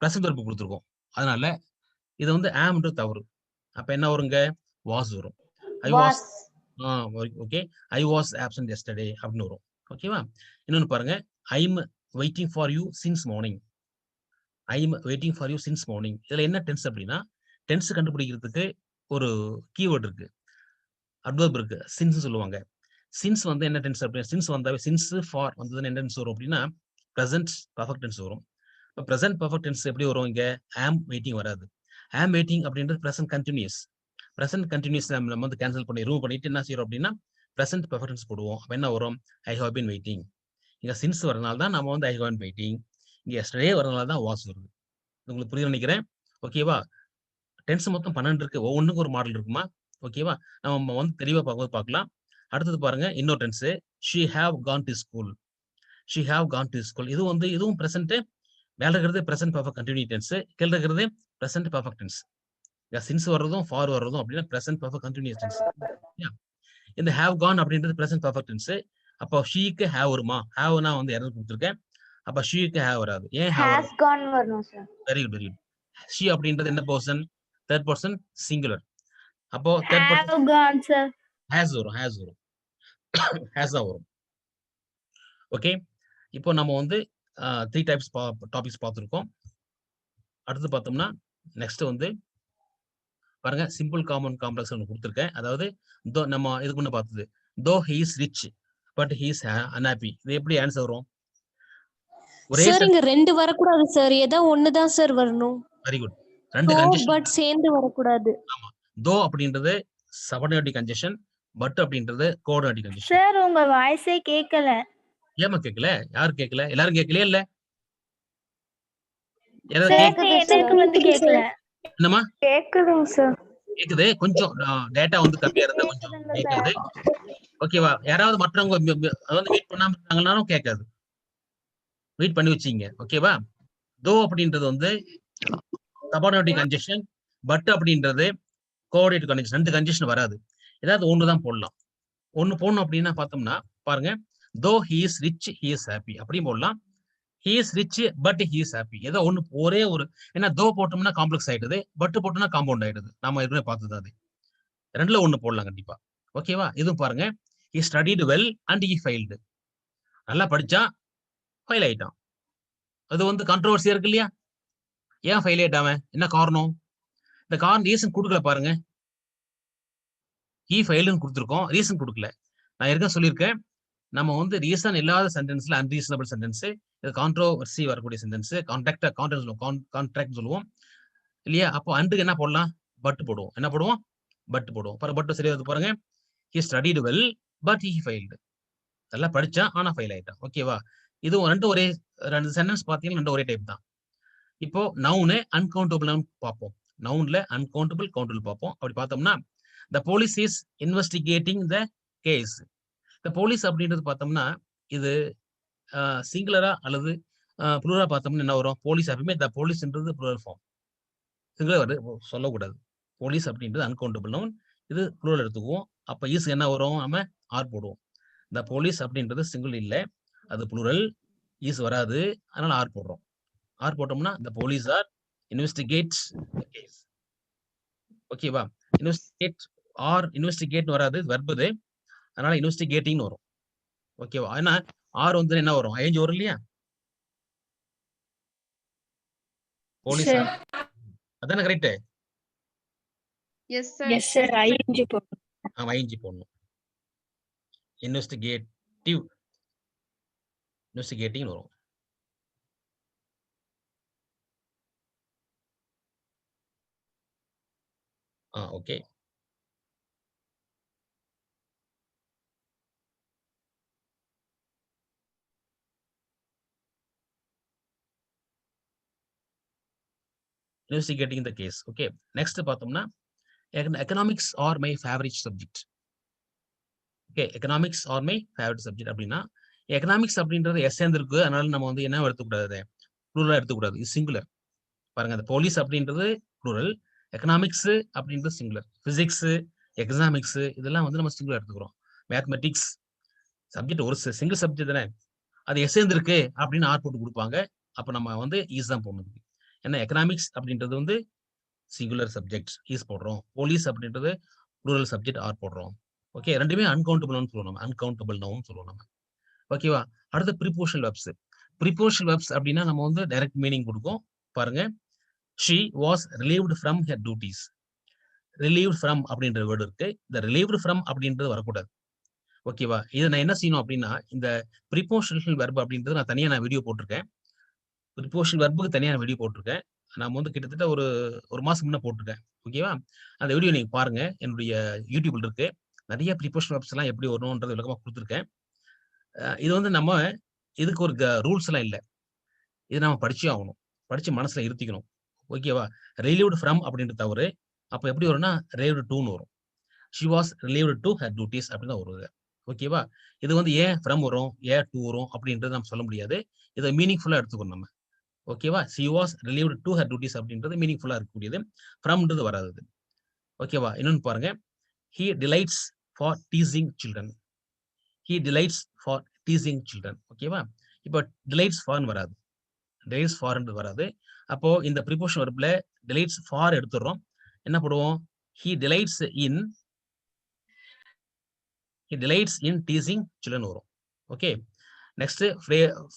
பிரசன்ட் வெர்ப் கொடுத்துருக்கோம். அதனால இது வந்து ஆம்ன்றது தவறு. அப்ப என்ன வருங்க? வாஸ் வரும். I was okay. I was absent yesterday அப்படின்னு வரும். ஓகேவா? இன்னொன்னு பாருங்க. I am waiting for you since morning. I am waiting for you since morning. இதுல என்ன டென்ஸ் அப்படின்னா, டென்ஸ் கண்டுபிடிக்கிறதுக்கு ஒரு கீவேர்ட் இருக்கு. அட்வர்ப் இருக்கு. சின்ஸ் சொல்லுவாங்க. சின்ஸ் வந்து என்ன டென்ஸ் அப்படின்னா, சின்ஸ் வந்தாவே சின்ஸ் ஃபார் வந்ததுன்னு என்ன டென்ஸ் வரும் அப்படின்னா, பிரசன்ட் பெர்ஃபெக்ட் டென்ஸ் வரும். இப்போ பிரசன்ட் பெர்ஃபெக்ட் டென்ஸ் எப்படி வரும்? இங்க ஆம் வெயிட்டிங் வராது. ஆம் வெயிட்டிங் அப்படின்றது பிரசன்ட் கண்டினியூஸ். பிரசன்ட் கண்டினியூஸ் நம்ம வந்து கேன்சல் பண்ணி ரிமூவ் பண்ணிட்டு என்ன செய்யறோம் அப்படின்னா, பிரசன்ட் பெர்ஃபெக்ட் டென்ஸ் போடுவோம். அப்ப என்ன வரும்? I have been waiting. இங்க சின்ஸ் வரனால தான் நம்ம வந்து ஐ ஹவ் பீன் வெயிட்டிங். இங்க எஸ்டர்டே வரனால தான் வாஸ் வருது. உங்களுக்கு புரியுது நினைக்கிறேன். ஓகேவா? டென்ஸ் மொத்தம் 12 இருக்கு. ஒவ்வொன்றுக்கும் ஒரு மாடல் இருக்குமா? ஓகேவா? நம்ம வந்து தெளிவா பார்க்கலாம். அடுத்தது பாருங்க, இன்னொரு tense. She have gone to school. She have gone to school. இது வந்து இதுவும் பிரசன்ட். மேல இருக்கிறது பிரசன்ட் பெர்ஃபெக்ட் கண்டினியூ டென்ஸ். கீழ இருக்கிறது பிரசன்ட் பெர்ஃபெக்ட் டென்ஸ். சின்ஸ் வர்றதும் ஃபார் வர்றதும் அப்படின்னா பிரசன்ட் பெர்ஃபெக்ட் கண்டினியூஸ் டென்ஸ். இந்த ஹேவ் கான் அப்படின்றது பிரசன்ட் பெர்ஃபெக்ட் டென்ஸ். அப்போ ஷீக்கு ஹேவ் வருமா? ஹேவ்னா வந்து எரர் கொடுத்துருக்கேன். அப்ப ஷீக்கு ஹேவ் வராது. ஏன் ஹேவ் வரணும்? Very good, very good. She அப்படின்றது என்ன பர்சன்? Third person singular. அப்போ தேர்ட் பர்சன் ஹேஸ் வரும். ஹேஸ் தான் வரும். ஓகே. இப்போ நம்ம வந்து 3 டைப்ஸ் டாபிக்ஸ் பார்த்துருக்கோம். அடுத்து பார்த்தோம்னா நெக்ஸ்ட் வந்து பாருங்க, சிம்பிள் காமன் காம்ப்ளெக்ஸ் ஒன்று கொடுத்துருக்கேன். அதாவது நம்ம இதுக்கு முன்ன பார்த்தது, though he is rich but he is unhappy. இது எப்படி ஆன்சர் வரும்? ஒரே சார் இங்க 2 வரக்கூடாது சார். ஏதோ ஒன்னு தான் சார் வரணும். Very good. 2 கன்ஜெஷன் பட் சேர்ந்து வரக்கூடாது. ஆமா. தோ அப்படின்றது சபர்டினேட் கன்ஜெஷன், பட் அப்படின்றது கோஆர்டினேட் கன்ஜெஷன். சார் உங்க வாய்ஸே கேட்கல. ஏமா கேட்கல? யாரு கேட்கல? எல்லாரும் கேட்கலையா? இல்ல எனக்கு வந்து கேட்கல. என்னமா கேக்குதுங்க சார். கேக்குது. கொஞ்சம் டேட்டா வந்து கம்மியா இருந்தா கொஞ்சம் கேட்காது. ஓகேவா? யாராவது மற்றவங்க வந்து வெயிட் பண்ணாம இருந்தாங்கன்னாலும் கேட்காது. வெயிட் பண்ணி வச்சீங்க. ஓகேவா? தோ அப்படின்றது வந்து சபார்டினேட் கன்ஜெஷன், பட் அப்படின்றது கோஆர்டினேட் கன்ஜெஷன். 2 கன்ஜெஷன் வராது. ஏதாவது ஒன்று தான் போடலாம். ஒன்னு போடணும் அப்படின்னா பார்த்தோம்னா பாருங்க, though he is rich he is happy அப்படி போடலாம். He is rich but he is happy. ஏதோ ஒன்னு ஒரே ஒரு, ஏன்னா தோ போட்டோம்னா காம்ப்ளெக்ஸ் ஆயிடுது, பட் போட்டோம்னா காம்பவுண்ட் ஆயிடுது. நாம ஏற்கனவே பார்த்தது அது. 2ல ஒன்னு போடலாம் கண்டிப்பா. ஓகேவா? இதுவும் பாருங்க, he studied well and he failed. நல்லா படிச்சா ஃபெயில் ஆயிட்டான். அது வந்து கான்ட்ரோவர்சியா இருக்கு இல்லையா? ஏன் ஃபெயில் ஆயிட்டாம? என்ன காரணம்? இந்த காரணம் ரீசன் கொடுக்கல பாருங்க. ஹி ஃபெயில்டுன்னு கொடுத்துருக்கோம், ரீசன் கொடுக்கல. நான் ஏற்கனவே சொல்லியிருக்கேன், நம்ம வந்து ரீசன் இல்லாத சென்டென்ஸ்ல அன்ரீசனபிள் சென்டென்ஸ், இது கான்ட்ரோவர்சி வரக்கூடிய சென்டென்ஸ், கான்ட்ராக்ட் சொல்லுவோம் இல்லையா? அப்போ அண்டுக்கு என்ன போடலாம்? பட் போடுவோம். என்ன போடுவோம்? பட் போடுவோம். பட் சரியா இருக்கு பாருங்க. He studied well but he failed. நல்லா படிச்சான் ஆனா ஃபெயில் ஆயிட்டான். ஓகேவா? இது ரெண்டு சென்டென்ஸ் பாத்தீங்கன்னா ரெண்டு ஒரே டைப் தான். இப்போ நவுனு அன்கவுண்டபிள் நவுன் பார்ப்போம். நவுன்ல அன்கவுண்டபிள், கவுண்டபிள் பார்ப்போம். அப்படி பார்த்தோம்னா the police is investigating the case. இந்த போலீஸ் அப்படின்றது பார்த்தோம்னா இது சிங்குலரா அல்லது ப்ளூரா பார்த்தோம்னா என்ன வரும்? போலீஸ் எப்பவுமே த போலீஸ்ன்றது ப்ளூரல் ஃபார்ம். சிங்குலர் சொல்லக்கூடாது. போலீஸ் அப்படின்றது அன்கவுண்டபிள் நவுன். இது ப்ளூரல் எடுத்துக்குவோம். அப்ப இஸ் என்ன வரும்? நம்ம ஆர் போடுவோம். த போலீஸ் அப்படின்றது சிங்கிள் இல்ல, அது ப்ளூரல். இஸ் வராது, அதனால ஆர் போடுறோம். ஆர் போட்டோம்னா the police are investigate case. ஓகேவா? இன்வெஸ்டிகேட் வராது, வெர்ப் இது, அதனால இன்வெஸ்டிகேட்டிங் வரும். ஓகேவா? ஏன்னா ஆர் வந்து என்ன வரும்? ஐஎன்ஜி வரும் இல்லையா? போலீஸ் அதானே கரெக்ட்? எஸ் சார் ஐஎன்ஜி போடணும். ஐஎன்ஜி போடணும். இன்வெஸ்டிகேட்டிங் வரும். Okay. Investigating the case. Okay. Next பார்த்தோம்னா economics R my favourite subject. Okay, economics R my favourite subject அப்படின்னா எக்கனாமிக்ஸ் அப்படின்றது எஸ் இருக்கு, அதனால நம்ம வந்து என்ன எடுத்துக்கூடாது? ப்ளூரலா எடுத்துக்கூடாது. இது சிங்குலர். பாருங்க, அந்த போலீஸ் அப்படின்றது ப்ளூரல், எக்கனாமிக்ஸ் அப்படின்றது சிங்குலர். பிசிக்ஸ், எக்கனாமிக்ஸ் இதெல்லாம் வந்து நம்ம சிங்குலர் எடுத்துக்கிறோம். மேத்மெட்டிக்ஸ் சப்ஜெக்ட் ஒரு சிங்கிள் சப்ஜெக்ட் தானே, அது எஸ் இருக்கு அப்படின்னு ஆர் போட்டு கொடுப்பாங்க. அப்போ நம்ம வந்து ஈஸ் தான் போடணும். ஏன்னா எக்கனாமிக்ஸ் அப்படின்றது வந்து சிங்குலர் சப்ஜெக்ட், ஈஸ் போடுறோம். போலீஸ் அப்படின்றது ப்ளூரல் சப்ஜெக்ட், ஆர் போடுறோம். ஓகே, ரெண்டுமே அன்கவுண்டபிள்னு சொல்லுவோம் நம்ம, அன்கவுண்டபிள் நவுன் சொல்லுவோம் நம்ம. ஓகேவா? அடுத்து ப்ரிபோஷனல் வெர்ப்ஸ். ப்ரிபோஷனல் வெர்ப்ஸ் அப்படின்னா நம்ம வந்து டைரக்ட் மீனிங் கொடுக்கும். பாருங்க, she was relieved from her duties. relieved from அப்படின்ற வேர்டு இருக்கு. இந்த relieved from அப்படின்றது வரக்கூடாது. ஓகேவா? இதை நான் என்ன செய்யணும் அப்படின்னா, இந்த ப்ரிபோஷனல் வெர்ப் அப்படின்றது நான் தனியா வீடியோ போட்டிருக்கேன். ப்ரிபோஷனல் வெர்புக்கு தனியா வீடியோ போட்டிருக்கேன். நான் வந்து கிட்டத்தட்ட ஒரு மாசம் முன்ன போட்டிருக்கேன். ஓகேவா? அந்த வீடியோ நீங்க பாருங்க, என்னுடைய யூடியூப்ல இருக்கு. நிறைய ப்ரிபோஷனல் வெர்ப்ஸ் எல்லாம் எப்படி வரணும்ன்றது விளக்கமா கொடுத்துருக்கேன். இது வந்து நம்ம இதுக்கு ஒரு ரூல்ஸ் எல்லாம் இல்லை. இது நம்ம படிச்சே ஆகணும், படிச்சு மனசுல இருத்திக்கணும். ஓகேவா? ரிலீவ்டு ஃப்ரம் அப்படின்றது தவறு. அப்ப எப்படி வரும்னா ரிலீவ்டு டுன்னு வரும். she was relieved to her duties அப்படின்னு தான் வருது. ஓகேவா? இது வந்து ஏன் ஃப்ரம் வரும், ஏன் டு வரும் அப்படின்றது நம்ம சொல்ல முடியாது. இதை மீனிங்ஃபுல்லா எடுத்துக்கணும் நம்ம. ஓகேவா? she was relieved to her duties அப்படின்றது மீனிங்ஃபுல்லா இருக்கக்கூடியது, ஃப்ரம்ன்றது வராது. ஓகேவா? இன்னொன்னு பாருங்க, he delights for teasing children. he delights for teasing children. ஓகேவா? இப்போ delights for வராது, delights for வராது. அப்போ இந்த ப்ரிபோஷனல் வெர்ப்ல delights for எடுத்துறோம். என்ன போடுவோம்? he delights in teasing children வரும். ஓகே. நெக்ஸ்ட்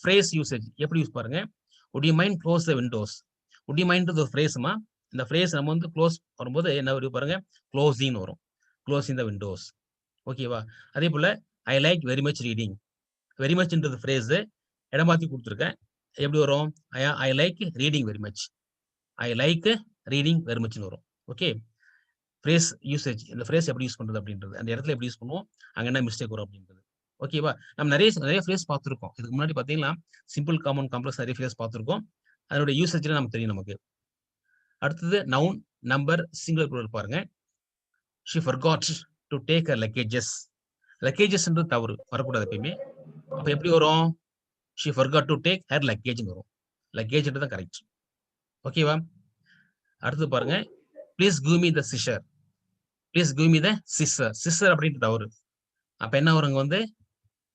phrase usage எப்படி யூஸ் பாருங்க. would you mind close the windows. would you mind ஒரு phrase-மா, இந்த phrase நம்ம வந்து க்ளோஸ் வரும்போது என்ன வரும் பாருங்க, closing வரும். closing the windows. ஓகேவா? அதே போல I like very much reading. very muchன்றது phrase இடம் மாத்தி கொடுத்துருக்கேன். எப்படி வரும்? I like reading very much. I like reading very much வரும். ஓகே. phrase usage, இந்த phrase எப்படி யூஸ் பண்றது அப்படின்றது, அந்த இடத்துல எப்படி யூஸ் பண்ணுவோம், அங்க என்ன மிஸ்டேக் வரும் அப்படின்றது. ஓகேவா? நம்ம நிறைய phrase பார்த்துருக்கோம். இதுக்கு முன்னாடி பாத்தீங்கன்னா சிம்பிள், காமன், காம்ப்ளெக்ஸ் நிறைய phrase பார்த்துருக்கோம். அதனுடைய யூசேஜ்ல நமக்கு தெரியும் நமக்கு. அடுத்தது நவுன், நம்பர், சிங்குலர் ப்ளூரல் பாருங்க. she forgot to take her luggages. luggagesன்றது தவறு, வரக்கூடாது எப்பயுமே. அப்ப எப்படி வரும்? she forgot to take her luggage வரும். லக்கேஜ்ன்றது தான் கரெக்ட். ஓகேவா? அடுத்து பாருங்க, please give me the scissor. please give me the scissor. scissor அப்படின்றது தவறு. அப்ப என்ன வருங்க வந்து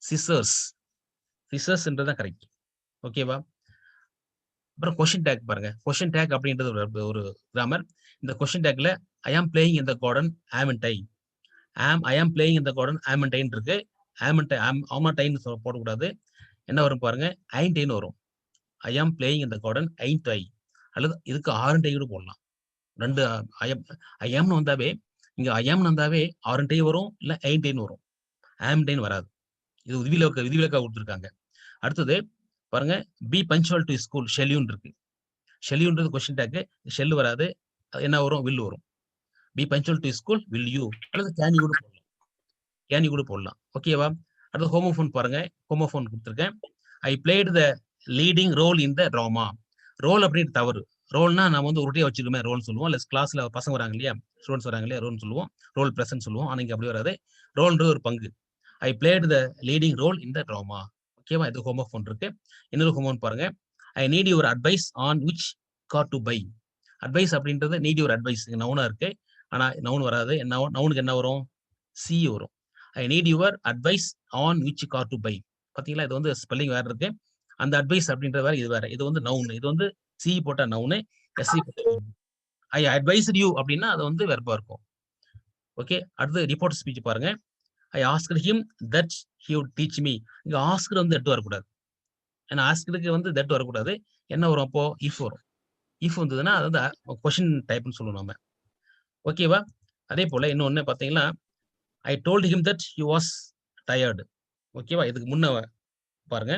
scissors. scissorsன்றது தான் கரெக்ட். ஓகேவா? அப்புறம் கொஸ்டின் டேக் பாருங்க. கொஸ்டின் டேக் அப்படின்றது ஒரு கிராமர். இந்த question டேக்ல I am playing in the garden, haven't I. I am playing in the garden, haven't I இருக்கு. haven't I போடக்கூடாது. என்ன வரும் பாருங்க, ain't I வரும். I am playing in the garden, ain't I. அல்லது இதுக்கு aren't I கூட போடலாம். ரெண்டு I am வந்தாவே, இங்க I am வந்தாவே aren't I வரும், இல்ல ain't I வரும். haven't I வராது. இது விதிவிலக்கா கொடுத்துருக்காங்க. அடுத்தது பாருங்க, பி பஞ்சுவல் டு ஸ்கூல் ஷெல்யூன் இருக்கு. ஷெல்யூன்றது கொஸ்டின் டேக், ஷெல் வராது, என்ன வரும், வில் வரும். Be punctual to school will you அல்லது கேன் யூ கூட போடலாம், கேன் யூ கூட போடலாம். ஓகேவா? அடுத்து ஹோமோஃபோன் பாருங்க, ஹோமோஃபோன் கொடுத்துருக்கேன். I played the leading role in the drama. Role அப்படின்னு தவறு. ரோல்னா நம்ம வந்து உருட்டியா வச்சுக்கோமே ரோல் சொல்லுவோம். இல்லை கிளாஸ்ல பசங்க வராங்க இல்லையா, ஸ்டூடெண்ட்ஸ் வராங்க இல்லையா, ரோல் சொல்லுவோம், ரோல் பிரசன்ட் சொல்லுவோம். ஆனால் இங்கே அப்படி வராது. ரோல்ன்றது ஒரு பங்கு. I played the leading role in the drama. ஓகேவா? இது ஹோமோஃபோன் இருக்கு. இன்னொரு ஹோமோன் பாருங்க, I need your advice on which car to buy. Advice அப்படின்றது நீட் யுவர் அட்வைஸ் நவுனா இருக்கு. ஆனா நவுன் வராது. நவுனுக்கு என்ன வரும், சி வரும். I need your advice on which car to buy. பாத்தீங்களா, இது வந்து ஸ்பெல்லிங் வேற இருக்கு. அந்த அட்வைஸ் அப்படின்றது வேற, இது வேற. இது வந்து நவுன், இது வந்து சி போட்ட நவுனு, எஸ்சி போட்ட. ஐ அட்வைஸ்ட் யூ அப்படின்னா அது வந்து வெர்பா இருக்கும். ஓகே, அடுத்து ரிப்போர்ட் ஸ்பீச் பாருங்க. I asked him that he would teach me. இங்க ஆஸ்க்ட் வந்து தட் வரக்கூடாது. ஏன்னா ஆஸ்க்டுக்கு வந்து தட் வரக்கூடாது. என்ன வரும் அப்போ, இஃப் வரும். இஃப் வந்ததுன்னா அது வந்து கொஸ்டின் டைப்னு சொல்லுவோம் நம்ம. ஓகேவா? அதே போல இன்னொன்னு பாத்தீங்கன்னா, I told him that he was tired. ஓகேவா? இதுக்கு முன்ன பாருங்க,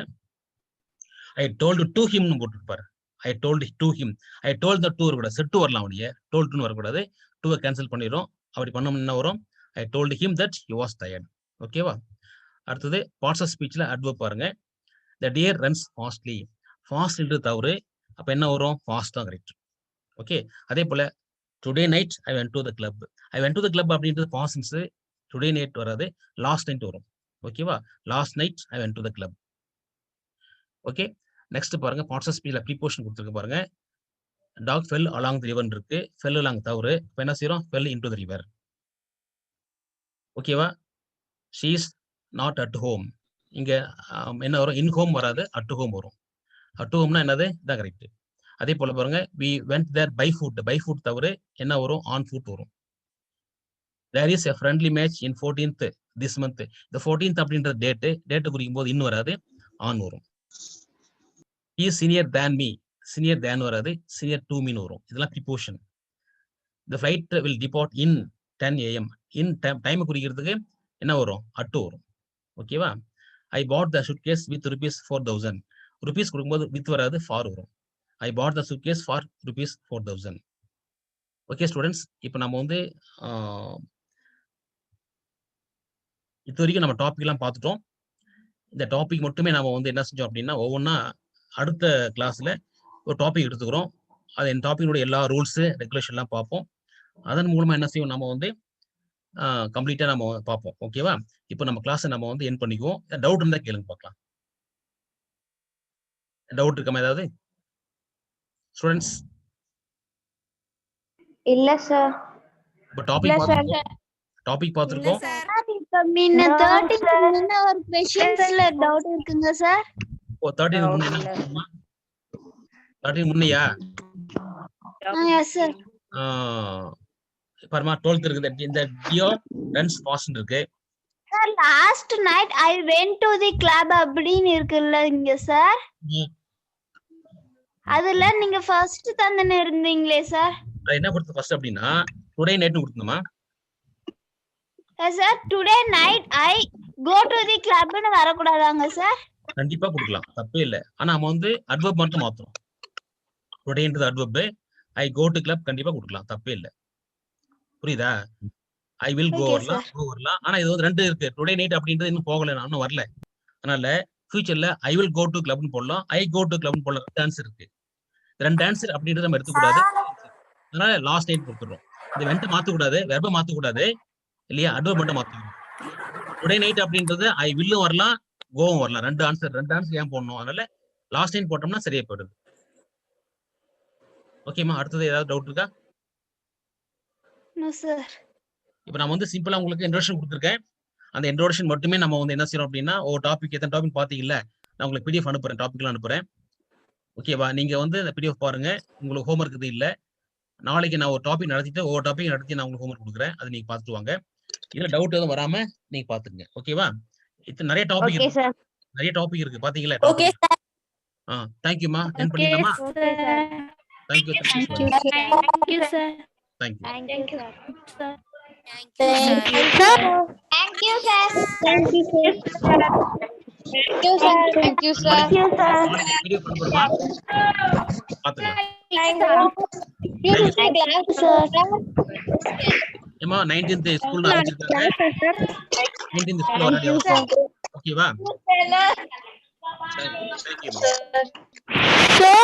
ஐ டோல்டு டு ஹிம்னு போட்டுருப்பாரு. I told to him. I told the to வரக்கூடாது, செட்டு வரலாம். அவனுடைய டோல்டுன்னு வரக்கூடாது, டூவை கேன்சல் பண்ணிடும். அப்படி பண்ணோம்னா என்ன வரும், ஐ told him that he was tired. ஓகேவா? அடுத்தது பார்ட்ஸ் ஆஃப் ஸ்பீச்ல அட்வர்ப் பாருங்க. த டியர் ரன்ஸ் ஃபாஸ்ட்லி. ஃபாஸ்ட் தவறு, அப்ப என்ன வரும், ஃபாஸ்ட் தான் கரெக்ட். ஓகே, அதே போல today night I went to the club. I went to the club அப்படின்றது பாஸ்ட். டுடே நைட் வராது, லாஸ்ட் நைட் வரும். ஓகேவா? Last night I went to the club. Okay, next பாருங்க, பார்ட்ஸ் ஆஃப் ஸ்பீச்ல preposition கொடுத்துருக்கு பாருங்க. Dog fell along the river இருக்கு, fell along தவறு. இப்போ என்ன செய்யறோம், ஃபெல் இன்டு தி ரிவர். ஓகேவா? She is not at home. இங்க என்ன வரும், இன் ஹோம் வராது, அட் ஹோம் வரும். அட் ஹோம்னா என்னது, இதான் கரெக்ட். அதே போல பாருங்க, we went there by foot. By foot தவறு, என்ன வரும், ஆன் ஃபுட் வரும். There is a friendly match in 14th this month. இந்த 14th அப்படின்ற டேட்டு குறிக்கும் போது இன்னும் வராது, ஆன் வரும். he is senior than me. senior than வராது, senior to me வரும். இதெல்லாம் preposition. the flight will depart in 10 AM. in time குறிக்கிறதுக்கு என்ன வரும், அட்டு வரும். ஓகேவா? I bought the suitcase with rupees 4000. Rupees கொடுக்கும்போது வித் வராது, ஃபார் வரும். I bought the suitcase for rupees 4000. Okay students, இப்போ நம்ம வந்து இது வரைக்கும் நம்ம டாபிக் எல்லாம் பார்த்துட்டோம். இந்த டாபிக் மட்டுமே நம்ம வந்து என்ன செஞ்சோம் அப்படின்னா, ஒவ்வொன்றா அடுத்த கிளாஸ்ல ஒரு டாபிக் எடுத்துக்கிறோம். அது என் டாபிக்கோட எல்லா ரூல்ஸு ரெகுலேஷன்லாம் பார்ப்போம். அதன் மூலமா என்ன செய்வோம், நம்ம வந்து கம்ப்ளீட்டா நம்ம பார்ப்போம். ஓகேவா? இப்போ நம்ம கிளாஸை நம்ம வந்து என் பண்ணிக்குவோம். டவுட் இருந்தா கேளுங்க பார்க்கலாம். டவுட் இருக்காம ஏதாவது ஸ்டூடெண்ட்ஸ்? இல்ல சார். இப்போ டாபிக் பார்த்துருக்கோம். இப்ப முன்ன 13 முன்ன ஒரு क्वेश्चंसல டவுட் இருக்குங்க சார். ஓ 13 முன்ன என்ன, 13 முன்னையா? Yes sir. பர்மா 12th இருக்குது. இந்த டியோ ரன்ஸ் ஃபாஸ்ட் இருக்கு. Sir last night I went to the club அப்படின்னு இருக்குல்ல இங்க சார். அதுல நீங்க ஃபர்ஸ்ட் தந்தன இருந்தீங்களே சார். என்ன கொடுத்து ஃபர்ஸ்ட் அப்படின்னா டுடே நைட் கொடுத்தோமா? Sir today night I go to the கிளப்னு வர கூடாதாங்க சார்? கண்டிப்பா கொடுக்கலாம், தப்பே இல்ல. ஆனா நம்ம வந்து அட்வர்ப் மட்டும் மாத்துறோம். டுடேன்றது adverb, I go to club கண்டிப்பா கொடுக்கலாம், தப்பே இல்ல. புரியுதா? ஐ வில் கோ வரலாம். ஆனா இது வந்து ரெண்டு இருக்கு. டுடே நைட் அப்படின்றது இன்னும் போகல, இன்னும் வரல. அதனால ஃபியூச்சர்ல ஐ வில் கோ டு கிளப்னு போடலாம், ஐ கோ டு கிளப்னு போடலாம். ரெண்டு ஆன்சர் இருக்கு. ரெண்டு ஆன்சர் அப்படின்றது நம்ம எடுத்துக்கூடாது. அதனால லாஸ்ட் நைட் கொடுத்துறோம். இந்த வெண்ட் மாத்தக்கூடாது, வெர்ப மாத்தக்கூடாது இல்லையா, அட்வர்ப் மட்டும் மாத்தணும். டுடே நைட் அப்படின்றது ஐ வில்லும் வரலாம், கோவும் வரலாம். ரெண்டு ஆன்சர் ஏன் போடணும்? அதனால லாஸ்ட் நைட் போட்டோம்னா சரியா போயிடுது. ஓகேமா? அடுத்தது ஏதாவது டவுட் இருக்கா? No sir. இப்போ நான் வந்து சிம்பிளா உங்களுக்கு இன்ட்ரோடக்ஷன் கொடுத்துருக்கேன். அந்த இன்ட்ரோடக்ஷன் மட்டுமே நம்ம வந்து என்ன செய்யறோம் அப்படின்னா, ஒரு டாபிக் எத்தனை டாபிக் பாத்தீங்கல்ல, நான் உங்களுக்கு பிடிஎஃப் அனுப்புறேன், டாபிக்லாம் அனுப்புறேன். ஓகேவா? நீங்க வந்து இந்த பிடிஎஃப் பாருங்க. உங்களுக்கு ஹோம்ஒர்க் இது இல்ல. நாளைக்கு நான் ஒரு டாபிக் நடத்திட்டு ஒவ்வொரு டாபிக் நடத்தி நான் உங்களுக்கு ஹோம்ஒர்க் கொடுக்குறேன். அதை நீங்க பார்த்துட்டு வாங்க. இதுல டவுட் எதுவும் வராம நீங்க பாத்துங்க. ஓகேவா? இது நிறைய டாபிக் இருக்கு. நிறைய டாபிக் இருக்கு பாத்தீங்களா? Okay sir. தேங்க்யூமா. என் பண்ணிடலாமா? Thank you sir. Thank you sir. Thank you. Thank you sir. Thank you, sir. Thank you, sir. Thank you, sir. Thank you, sir. Thank you, sir. Video call பண்ணுமா பாத்துக்கலாம். Thank you, sir. ஏமா 19th ஸ்கூல்ல ஆரம்பிச்சிருக்காங்க. 19th ஸ்கூல்ல வராடி ஓகேவா? Thank you.